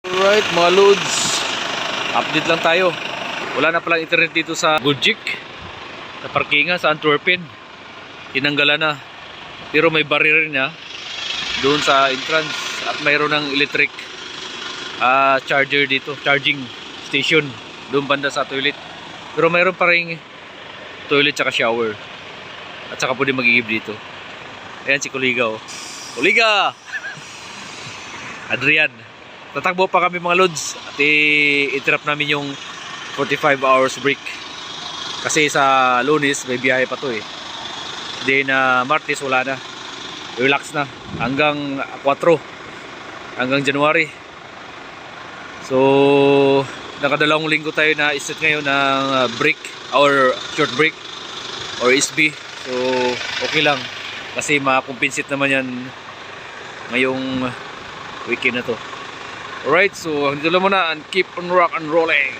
Alright mga loads, update lang tayo. Wala na palang internet dito sa Gojek na parkingan sa Antwerpen. Tinanggalan na. Pero may barrier niya doon sa entrance at mayroon ng electric charger dito, charging station doon banda sa toilet. Pero mayroon pa ring toilet tsaka shower. At saka pwede mag-iib dito. Ayan si Kuliga, oh. Kuliga! Adrian. Tatakbo pa kami mga lods at i-interrupt namin yung 45 hours break. Kasi sa Lunes may biyahe pa to eh. Then Martes wala na. Relax na hanggang 4 hanggang January. So nakadalawang linggo tayo na iset ngayon ng break or short break or SB. So okay lang kasi makompensate naman yan ngayong weekend na to. Alright, so dito lang muna and keep on rock and rolling.